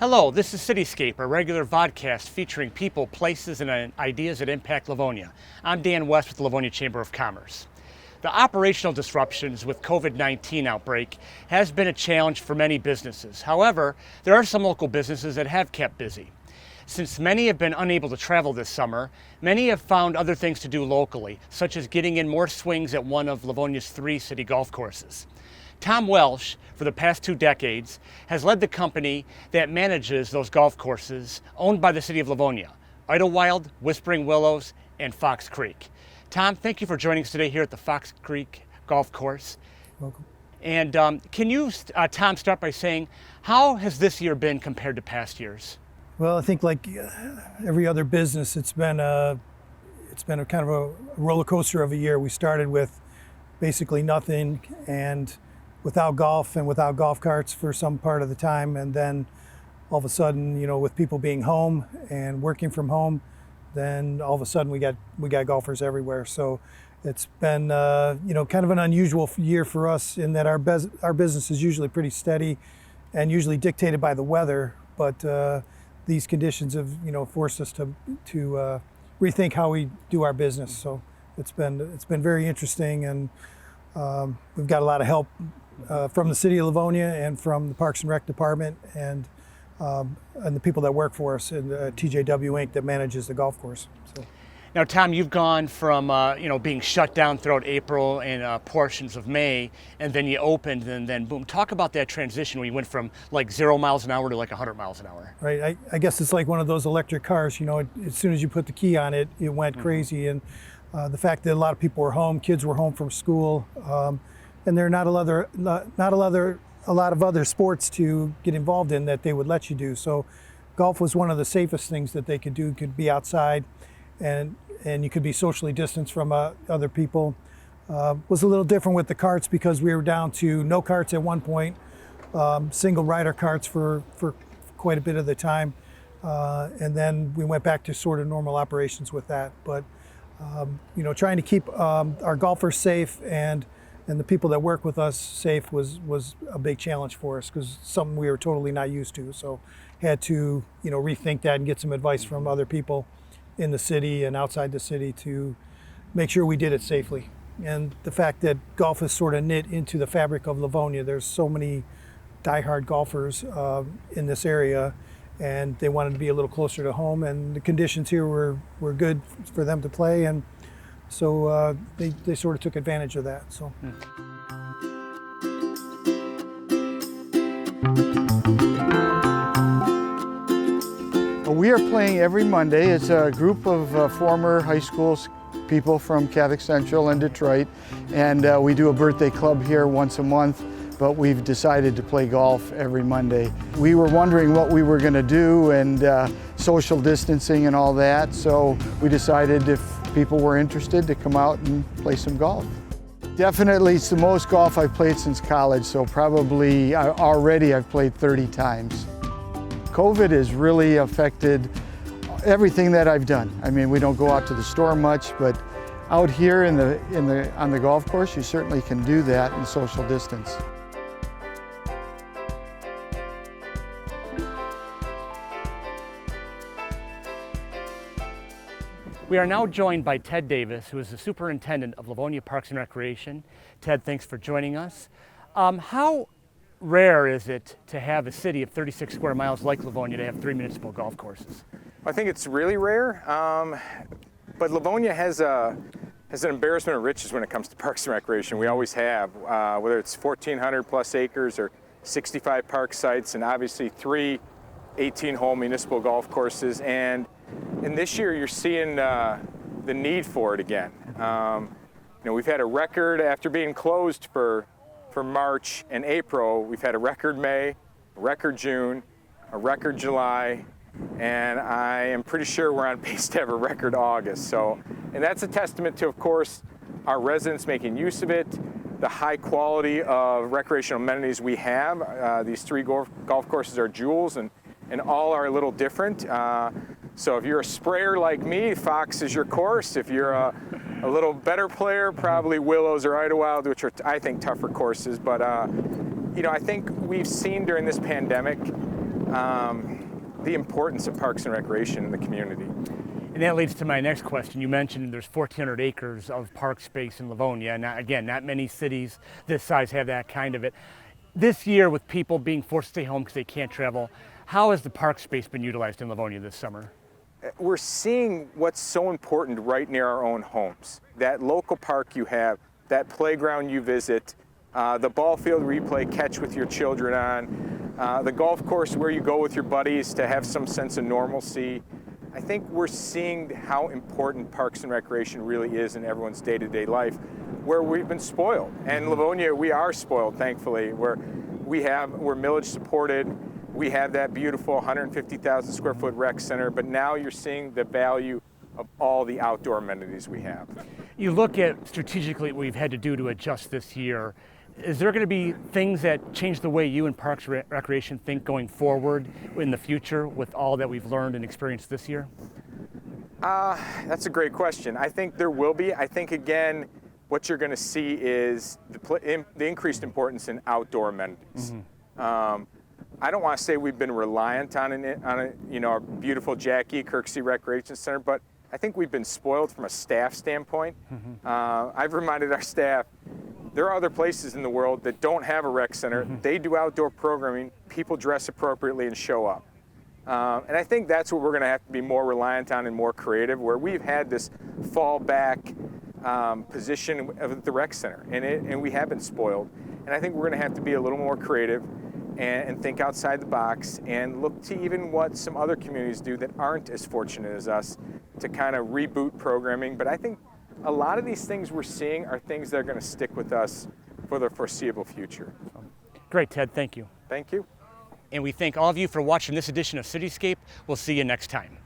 Hello, this is Cityscape, a regular vodcast featuring people, places, and ideas that impact Livonia. I'm Dan West with the Livonia Chamber of Commerce. The operational disruptions with COVID-19 outbreak has been a challenge for many businesses. However, there are some local businesses that have kept busy. Since many have been unable to travel this summer, many have found other things to do locally, such as getting in more swings at one of Livonia's 3 city golf courses. Tom Welsh, for the past 2 decades, has led the company that manages those golf courses owned by the City of Livonia, Idlewild, Whispering Willows, and Fox Creek. Tom, thank you for joining us today here at the Fox Creek Golf Course. Welcome. And can you, Tom, start by saying, how has this year been compared to past years? Well, I think like every other business, it's been a kind of a roller coaster of a year. We started with basically nothing and without golf and without golf carts for some part of the time, and then all of a sudden, with people being home and working from home, then all of a sudden we got golfers everywhere. So it's been kind of an unusual year for us in that our business is usually pretty steady and usually dictated by the weather, but these conditions have forced us to rethink how we do our business. So it's been very interesting, and we've got a lot of help from the City of Livonia and from the Parks and Rec Department and the people that work for us in TJW Inc. that manages the golf course. So. Now, Tom, you've gone from being shut down throughout April and portions of May, and then you opened, and then boom. Talk about that transition when you went from like 0 miles an hour to like 100 miles an hour. Right. I guess it's like one of those electric cars. As soon as you put the key on it, it went crazy, and the fact that a lot of people were home, kids were home from school, and there are not a lot of other sports to get involved in that they would let you do. So golf was one of the safest things that they could do. You could be outside and you could be socially distanced from other people. Was a little different with the carts because we were down to no carts at one point, single rider carts for quite a bit of the time. And then we went back to sort of normal operations with that. But trying to keep our golfers safe and the people that work with us safe was a big challenge for us, because something we were totally not used to. So had to rethink that and get some advice from other people in the city and outside the city to make sure we did it safely. And the fact that golf is sort of knit into the fabric of Livonia, there's so many diehard golfers in this area, and they wanted to be a little closer to home, and the conditions here were good for them to play, and so they sort of took advantage of that. So. We are playing every Monday. It's a group of former high school people from Catholic Central and Detroit, and we do a birthday club here once a month, but we've decided to play golf every Monday. We were wondering what we were going to do and social distancing and all that, so we decided if people were interested to come out and play some golf. Definitely it's the most golf I've played since college, so probably already I've played 30 times. COVID has really affected everything that I've done. I mean, we don't go out to the store much, but out here on the golf course, you certainly can do that in social distance. We are now joined by Ted Davis, who is the superintendent of Livonia Parks and Recreation. Ted, thanks for joining us. How rare is it to have a city of 36 square miles like Livonia to have 3 municipal golf courses? I think it's really rare, but Livonia has an embarrassment of riches when it comes to parks and recreation. We always have, whether it's 1,400 plus acres or 65 park sites, and obviously 3 18-hole municipal golf courses. And this year you're seeing the need for it again. We've had a record after being closed for March and April. We've had a record May, a record June, a record July, and I am pretty sure we're on pace to have a record August. And that's a testament to, of course, our residents making use of it, the high quality of recreational amenities we have. These 3 golf courses are jewels, and all are a little different. So if you're a sprayer like me, Fox is your course. If you're a little better player, probably Willows or Idlewild, which are, I think, tougher courses. But I think we've seen during this pandemic the importance of parks and recreation in the community. And that leads to my next question. You mentioned there's 1,400 acres of park space in Livonia. And again, not many cities this size have that kind of it. This year, with people being forced to stay home because they can't travel, how has the park space been utilized in Livonia this summer? We're seeing what's so important right near our own homes. That local park you have, that playground you visit, the ball field where you play catch with your children on, the golf course where you go with your buddies to have some sense of normalcy. I think we're seeing how important parks and recreation really is in everyone's day-to-day life, where we've been spoiled. And Livonia, we are spoiled, thankfully, where we're millage supported. We have that beautiful 150,000 square foot rec center, but now you're seeing the value of all the outdoor amenities we have. You look at strategically what we've had to do to adjust this year. Is there going to be things that change the way you and Parks and Recreation think going forward in the future with all that we've learned and experienced this year? That's a great question. I think there will be. I think, again, what you're going to see is the increased importance in outdoor amenities. I don't want to say we've been reliant on our beautiful Jackie Kirksey Recreation Center, but I think we've been spoiled from a staff standpoint. I've reminded our staff, there are other places in the world that don't have a rec center. They do outdoor programming, people dress appropriately and show up. And I think that's what we're going to have to be more reliant on and more creative, where we've had this fallback position of the rec center, and we have been spoiled. And I think we're going to have to be a little more creative and think outside the box and look to even what some other communities do that aren't as fortunate as us to kind of reboot programming. But I think a lot of these things we're seeing are things that are going to stick with us for the foreseeable future. Great, Ted. Thank you. Thank you. And we thank all of you for watching this edition of Cityscape. We'll see you next time.